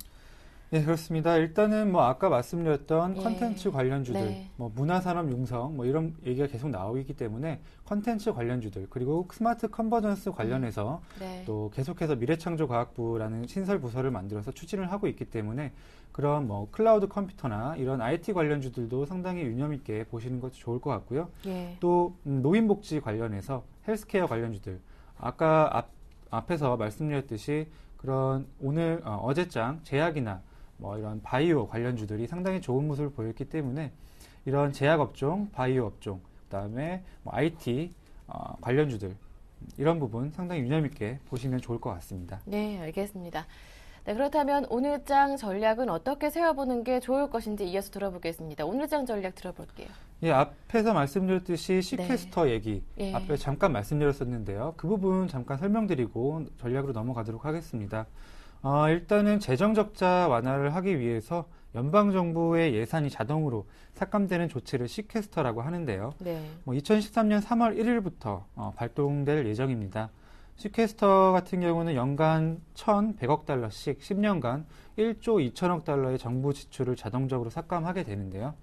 네, 그렇습니다. 일단은 뭐 아까 말씀드렸던
예.
컨텐츠 관련주들,
네.
뭐 문화산업 융성, 뭐 이런 얘기가 계속 나오기 때문에 컨텐츠 관련주들, 그리고 스마트 컨버전스 관련해서
네.
또 계속해서 미래창조과학부라는 신설 부서를 만들어서 추진을 하고 있기 때문에 그런 뭐 클라우드 컴퓨터나 이런 IT 관련주들도 상당히 유념 있게 보시는 것도 좋을 것 같고요.
예.
또 노인복지 관련해서 헬스케어 관련주들, 아까 앞에서 말씀드렸듯이 그런 오늘 어제장 제약이나 뭐 이런 바이오 관련주들이 상당히 좋은 모습을 보였기 때문에 이런 제약업종, 바이오 업종, 그다음에 뭐 IT 관련주들 이런 부분 상당히 유념 있게 보시면 좋을 것 같습니다.
네, 알겠습니다. 네, 그렇다면 오늘 장 전략은 어떻게 세워보는 게 좋을 것인지 이어서 들어보겠습니다. 오늘 장 전략 들어볼게요.
예, 앞에서 말씀드렸듯이 시캐스터 얘기
예.
앞에 잠깐 말씀드렸었는데요. 그 부분 잠깐 설명드리고 전략으로 넘어가도록 하겠습니다. 일단은 재정 적자 완화를 하기 위해서 연방정부의 예산이 자동으로 삭감되는 조치를 시캐스터라고 하는데요.
네.
2013년 3월 1일부터 발동될 예정입니다. 시캐스터 같은 경우는 연간 1,100억 달러씩 10년간 1조 2천억 달러의 정부 지출을 자동적으로 삭감하게 되는데요.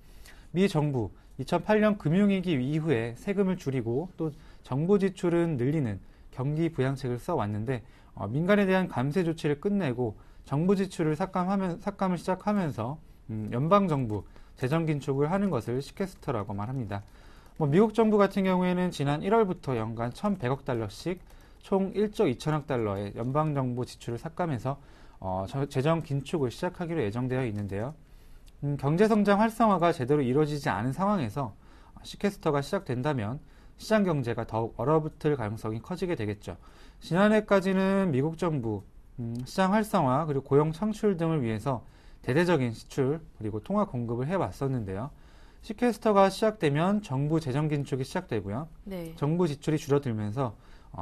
미 정부 2008년 금융위기 이후에 세금을 줄이고 또 정부 지출은 늘리는 경기 부양책을 써왔는데 민간에 대한 감세 조치를 끝내고 정부 지출을 삭감을 시작하면서 연방정부 재정 긴축을 하는 것을 시캐스터라고 말합니다. 미국 정부 같은 경우에는 지난 1월부터 연간 1,100억 달러씩 총 1조 2천억 달러의 연방정부 지출을 삭감해서 재정 긴축을 시작하기로 예정되어 있는데요. 경제성장 활성화가 제대로 이루어지지 않은 상황에서 시캐스터가 시작된다면 시장 경제가 더욱 얼어붙을 가능성이 커지게 되겠죠. 지난해까지는 미국 정부 시장 활성화 그리고 고용 창출 등을 위해서 대대적인 지출 그리고 통화 공급을 해왔었는데요. 시캐스터가 시작되면 정부 재정 긴축이 시작되고요.
네. 정부
정부 지출이 줄어들면서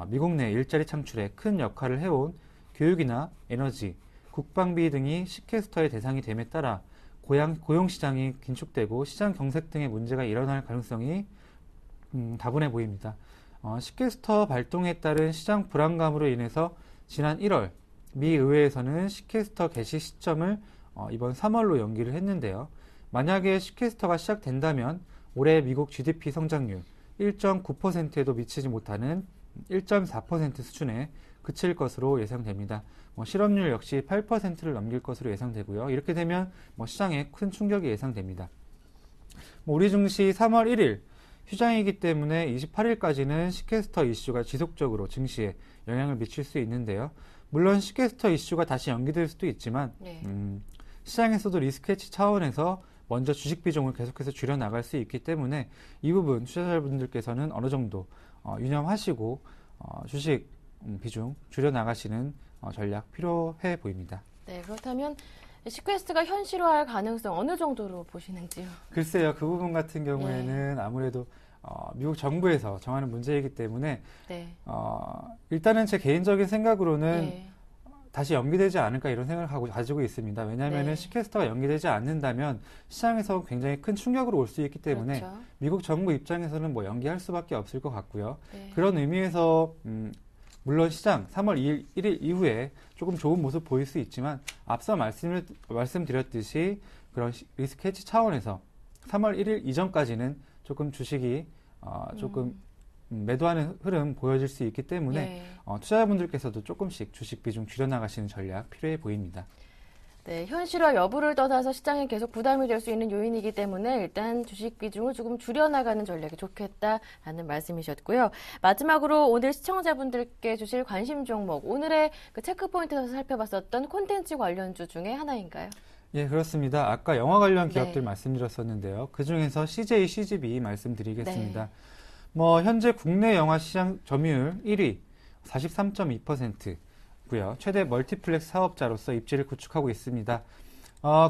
미국 내 일자리 창출에 큰 역할을 해온 교육이나 에너지, 국방비 등이 시캐스터의 대상이 됨에 따라 고용시장이 긴축되고 시장 경색 등의 문제가 일어날 가능성이 다분해 보입니다. 시캐스터 발동에 따른 시장 불안감으로 인해서 지난 1월 미 의회에서는 시캐스터 개시 시점을 이번 3월로 연기를 했는데요. 만약에 시캐스터가 시작된다면 올해 미국 GDP 성장률 1.9%에도 미치지 못하는 1.4% 수준에 그칠 것으로 예상됩니다. 실업률 역시 8%를 넘길 것으로 예상되고요. 이렇게 되면 시장에 큰 충격이 예상됩니다. 우리 증시 3월 1일 휴장이기 때문에 28일까지는 시캐스터 이슈가 지속적으로 증시에 영향을 미칠 수 있는데요. 물론 시캐스터 이슈가 다시 연기될 수도 있지만
네.
시장에서도 리스크 해치 차원에서 먼저 주식 비중을 계속해서 줄여나갈 수 있기 때문에 이 부분 투자자분들께서는 어느 정도 유념하시고 주식 비중 줄여나가시는 전략 필요해 보입니다.
네, 그렇다면 시퀘스트가 현실화할 가능성 어느 정도로 보시는지요?
글쎄요, 그 부분 같은 경우에는 아무래도 미국 정부에서 정하는 문제이기 때문에
네.
일단은 제 개인적인 생각으로는
네.
다시 연기되지 않을까 이런 생각을 가지고 있습니다. 왜냐하면
네.
시캐스터가 연기되지 않는다면 시장에서 굉장히 큰 충격으로 올 수 있기 때문에
그렇죠.
미국 정부 입장에서는 연기할 수밖에 없을 것 같고요.
네.
그런 의미에서 물론 시장 3월 1일 이후에 조금 좋은 모습 보일 수 있지만 앞서 말씀드렸듯이 그런 리스크 해치 차원에서 3월 1일 이전까지는 조금 주식이 조금 매도하는 흐름 보여질 수 있기 때문에
네.
투자자분들께서도 조금씩 주식 비중 줄여나가시는 전략 필요해 보입니다.
네, 현실화 여부를 떠나서 시장에 계속 부담이 될 수 있는 요인이기 때문에 일단 주식 비중을 조금 줄여나가는 전략이 좋겠다라는 말씀이셨고요. 마지막으로 오늘 시청자분들께 주실 관심 종목, 오늘의 그 체크포인트에서 살펴봤었던 콘텐츠 관련주 중에 하나인가요?
예, 그렇습니다. 아까 영화 관련 기업들
네.
말씀드렸었는데요. 그중에서 CJ, CGV 말씀드리겠습니다.
네.
현재 국내 영화 시장 점유율 1위 43.2%고요. 최대 멀티플렉스 사업자로서 입지를 구축하고 있습니다.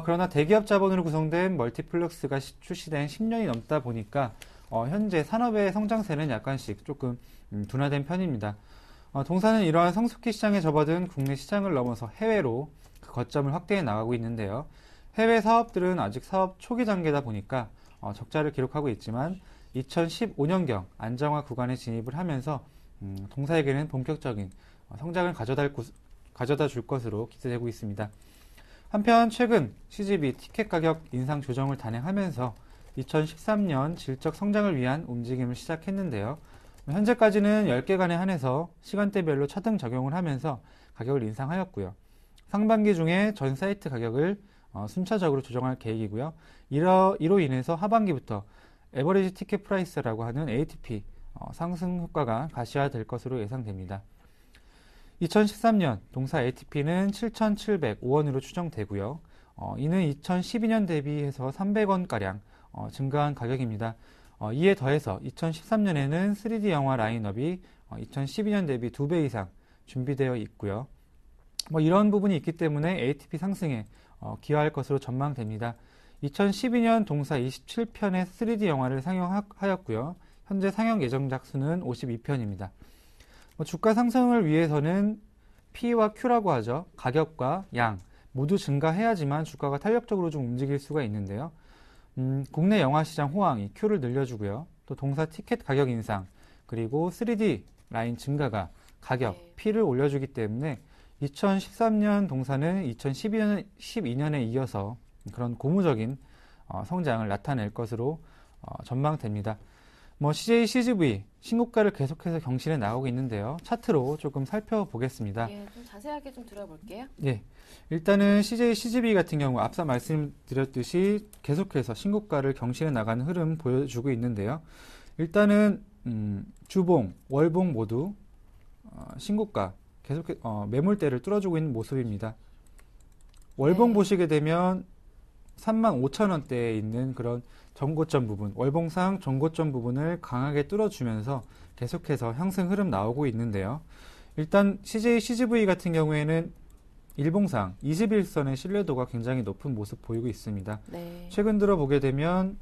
그러나 대기업 자본으로 구성된 멀티플렉스가 출시된 10년이 넘다 보니까 현재 산업의 성장세는 약간씩 조금 둔화된 편입니다. 동사는 이러한 성숙기 시장에 접어든 국내 시장을 넘어서 해외로 그 거점을 확대해 나가고 있는데요. 해외 사업들은 아직 사업 초기 단계다 보니까 적자를 기록하고 있지만 2015년경 안정화 구간에 진입을 하면서 동사에게는 본격적인 성장을 가져다 줄 것으로 기대되고 있습니다. 한편 최근 CGV 티켓 가격 인상 조정을 단행하면서 2013년 질적 성장을 위한 움직임을 시작했는데요. 현재까지는 10개간에 한해서 시간대별로 차등 적용을 하면서 가격을 인상하였고요. 상반기 중에 전 사이트 가격을 순차적으로 조정할 계획이고요. 이로 인해서 하반기부터 에버리지 티켓 프라이스라고 하는 ATP 상승 효과가 가시화될 것으로 예상됩니다. 2013년 동사 ATP는 7,705원으로 추정되고요. 이는 2012년 대비해서 300원가량 증가한 가격입니다. 이에 더해서 2013년에는 3D 영화 라인업이 2012년 대비 2배 이상 준비되어 있고요. 이런 부분이 있기 때문에 ATP 상승에 기여할 것으로 전망됩니다. 2012년 동사 27편의 3D 영화를 상영하였고요. 현재 상영 예정작 수는 52편입니다. 주가 상승을 위해서는 P와 Q라고 하죠. 가격과 양 모두 증가해야지만 주가가 탄력적으로 좀 움직일 수가 있는데요. 국내 영화 시장 호황이 Q를 늘려주고요. 또 동사 티켓 가격 인상 그리고 3D 라인 증가가 가격 P를 올려주기 때문에 2013년 동사는 2012년에 이어서 그런 고무적인 성장을 나타낼 것으로 전망됩니다. CJ, CGV 신고가를 계속해서 경신해 나가고 있는데요. 차트로 조금 살펴보겠습니다.
예, 좀 자세하게 좀 들어볼게요.
예, 일단은 CJ, CGV 같은 경우 앞서 말씀드렸듯이 계속해서 신고가를 경신해 나가는 흐름 보여주고 있는데요. 일단은 주봉, 월봉 모두 신고가 계속 매물대를 뚫어주고 있는 모습입니다. 월봉 보시게 되면 35,000원대에 있는 그런 전고점 부분, 월봉상 전고점 부분을 강하게 뚫어주면서 계속해서 상승 흐름 나오고 있는데요. 일단 CJ, CGV 같은 경우에는 일봉상 21선의 신뢰도가 굉장히 높은 모습 보이고 있습니다.
네.
최근 들어 보게 되면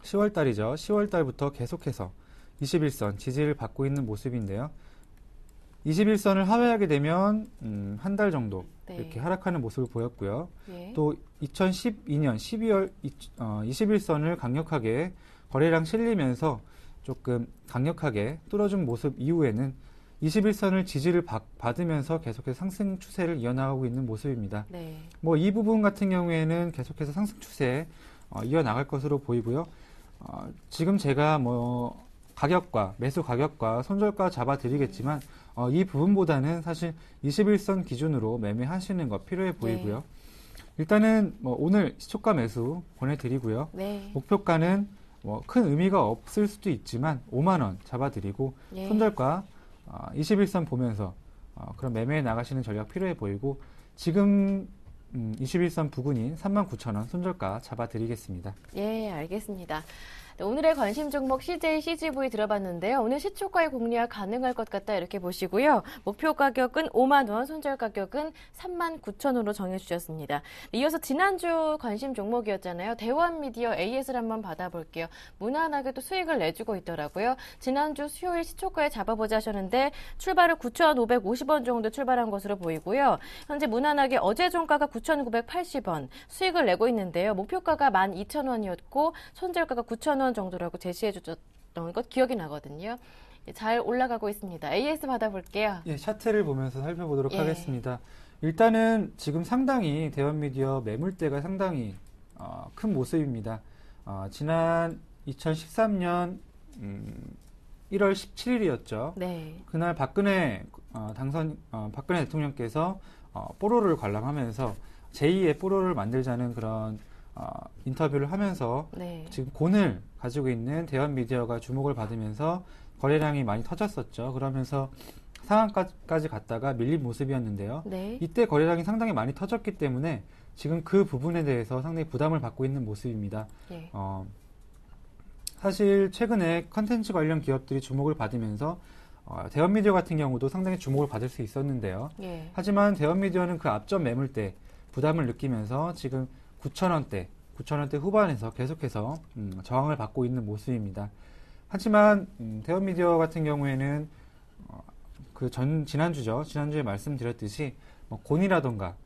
10월달이죠. 10월달부터 계속해서 21선 지지를 받고 있는 모습인데요. 21선을 하회하게 되면 한 달 정도 이렇게 하락하는 모습을 보였고요. 또 2012년 12월 21선을 강력하게 거래량 실리면서 조금 강력하게 뚫어준 모습 이후에는 21선을 지지를 받으면서 계속해서 상승 추세를 이어나가고 있는 모습입니다.
네.
이 부분 같은 경우에는 계속해서 상승 추세에 이어나갈 것으로 보이고요. 지금 제가 가격과 매수 가격과 손절가 잡아드리겠지만 이 부분보다는 사실 21선 기준으로 매매하시는 거 필요해 보이고요. 일단은 오늘 시초가 매수 보내드리고요. 목표가는 큰 의미가 없을 수도 있지만 5만 원 잡아드리고 손절가 21선 보면서 그런 매매에 나가시는 전략 필요해 보이고 지금 21선 부근인 39,000원 손절가 잡아드리겠습니다.
예, 알겠습니다. 네, 오늘의 관심 종목 CJ, CGV 들어봤는데요. 오늘 시초가에 공략 가능할 것 같다 이렇게 보시고요. 목표 가격은 5만 원, 손절 가격은 39,000원으로 정해주셨습니다. 이어서 지난주 관심 종목이었잖아요. 대원미디어 AS를 한번 받아볼게요. 무난하게 또 수익을 내주고 있더라고요. 지난주 수요일 시초가에 잡아보자 하셨는데 출발을 9,550원 정도 출발한 것으로 보이고요. 현재 무난하게 어제 종가가 9,980원 수익을 내고 있는데요. 목표가가 12,000원이었고 손절가가 9,000원 정도라고 제시해 주셨던 것 기억이 나거든요. 잘 올라가고 있습니다. AS 받아볼게요.
예, 차트를 보면서 살펴보도록 하겠습니다. 일단은 지금 상당히 대원미디어 매물대가 상당히 큰 모습입니다. 지난 2013년 1월 17일이었죠.
네.
그날 박근혜 대통령께서 뽀로를 관람하면서 제2의 뽀로를 만들자는 그런 인터뷰를 하면서 지금 곤을 가지고 있는 대원미디어가 주목을 받으면서 거래량이 많이 터졌었죠. 그러면서 상한가까지 갔다가 밀린 모습이었는데요. 이때 거래량이 상당히 많이 터졌기 때문에 지금 그 부분에 대해서 상당히 부담을 받고 있는 모습입니다. 사실 최근에 컨텐츠 관련 기업들이 주목을 받으면서 대원미디어 같은 경우도 상당히 주목을 받을 수 있었는데요. 하지만 대원미디어는 그 앞전 매물대 부담을 느끼면서 지금 9,000원대 후반에서 계속해서 저항을 받고 있는 모습입니다. 하지만 대원미디어 같은 경우에는 지난주죠. 지난주에 말씀드렸듯이 뭐 곤이라던가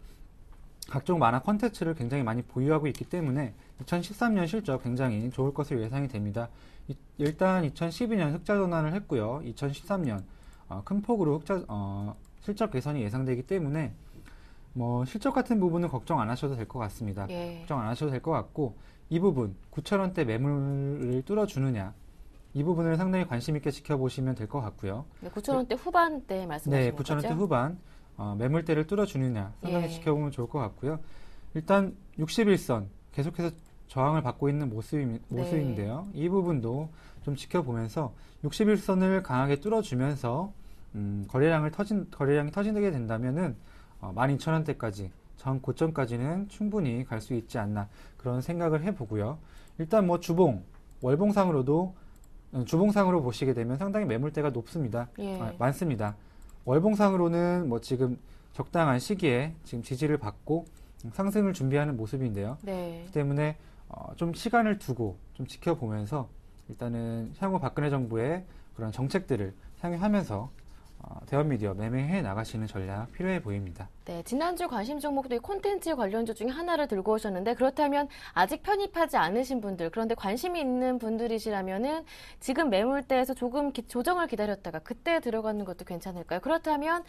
각종 만화 콘텐츠를 굉장히 많이 보유하고 있기 때문에 2013년 실적 굉장히 좋을 것으로 예상이 됩니다. 일단 2012년 흑자 전환을 했고요. 2013년 큰 폭으로 실적 개선이 예상되기 때문에 뭐 실적 같은 부분은 걱정 안 하셔도 될 것 같습니다.
예.
걱정 안 하셔도 될 것 같고 이 부분 9,000원대 매물을 뚫어주느냐 이 부분을 상당히 관심 있게 지켜보시면 될 것 같고요.
네, 9,000원대 후반대 말씀하시는
네,
거죠?
9,000원대 후반 매물대를 뚫어주느냐 상당히
예.
지켜보면 좋을 것 같고요. 일단 61선 계속해서 저항을 받고 있는 모습인데요. 이 부분도 좀 지켜보면서 61선을 강하게 뚫어주면서 거래량이 터지게 된다면은 12,000원대까지 전 고점까지는 충분히 갈 수 있지 않나 그런 생각을 해보고요. 일단 뭐 월봉상으로 보시게 되면 상당히 매물대가 높습니다.
예.
많습니다. 월봉상으로는 뭐 지금 적당한 시기에 지금 지지를 받고 상승을 준비하는 모습인데요.
네.
그렇기 때문에 좀 시간을 두고 좀 지켜보면서 일단은 향후 박근혜 정부의 그런 정책들을 향유하면서 대원미디어 매매해 나가시는 전략 필요해 보입니다.
네, 지난주 관심 종목도 이 콘텐츠 관련주 중에 하나를 들고 오셨는데 그렇다면 아직 편입하지 않으신 분들 그런데 관심이 있는 분들이시라면은 지금 매물대에서 조금 조정을 기다렸다가 그때 들어가는 것도 괜찮을까요? 그렇다면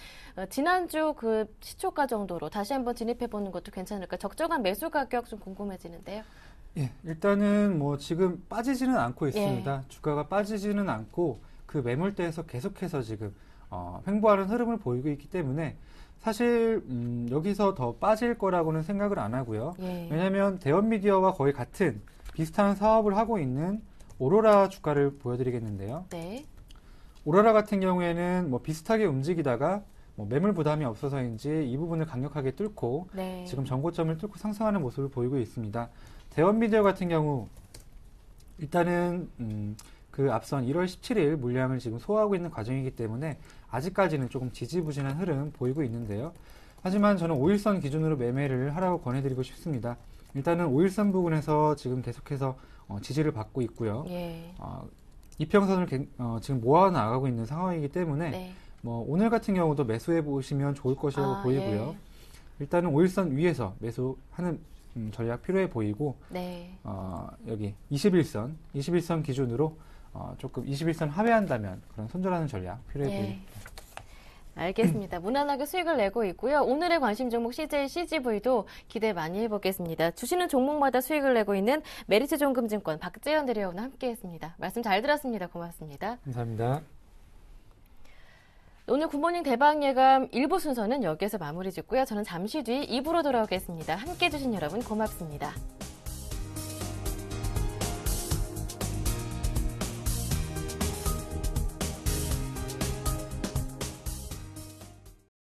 지난주 그 시초가 정도로 다시 한번 진입해 보는 것도 괜찮을까요? 적정한 매수 가격 좀 궁금해지는데요.
예, 일단은 뭐 지금 빠지지는 않고 있습니다.
예.
주가가 빠지지는 않고 그 매물대에서 계속해서 지금 횡보하는 흐름을 보이고 있기 때문에 사실 여기서 더 빠질 거라고는 생각을 안 하고요.
예.
왜냐하면 대원미디어와 거의 같은 비슷한 사업을 하고 있는 오로라 주가를 보여드리겠는데요.
네.
오로라 같은 경우에는 뭐 비슷하게 움직이다가 뭐 매물 부담이 없어서인지 이 부분을 강력하게 뚫고
네.
지금 전고점을 뚫고 상승하는 모습을 보이고 있습니다. 대원미디어 같은 경우 일단은 그 앞선 1월 17일 물량을 지금 소화하고 있는 과정이기 때문에 아직까지는 조금 지지부진한 흐름 보이고 있는데요. 하지만 저는 5일선 기준으로 매매를 하라고 권해드리고 싶습니다. 일단은 5일선 부분에서 지금 계속해서 지지를 받고 있고요.
예.
이평선을 지금 모아 나가고 있는 상황이기 때문에
네.
뭐 오늘 같은 경우도 매수해 보시면 좋을 것이라고 보이고요.
예.
일단은 5일선 위에서 매수하는 전략 필요해 보이고
네.
여기 21선 기준으로 조금 21선 하회한다면 그런 손절하는 전략 필요해
예.
보입니다.
알겠습니다. 무난하게 수익을 내고 있고요. 오늘의 관심 종목 CJ CGV도 기대 많이 해보겠습니다. 주시는 종목마다 수익을 내고 있는 메리츠종금증권 박재현 대리원과 함께했습니다. 말씀 잘 들었습니다. 고맙습니다.
감사합니다.
오늘 굿모닝 대박 예감 1부 순서는 여기에서 마무리 짓고요. 저는 잠시 뒤 2부로 돌아오겠습니다. 함께해 주신 여러분 고맙습니다.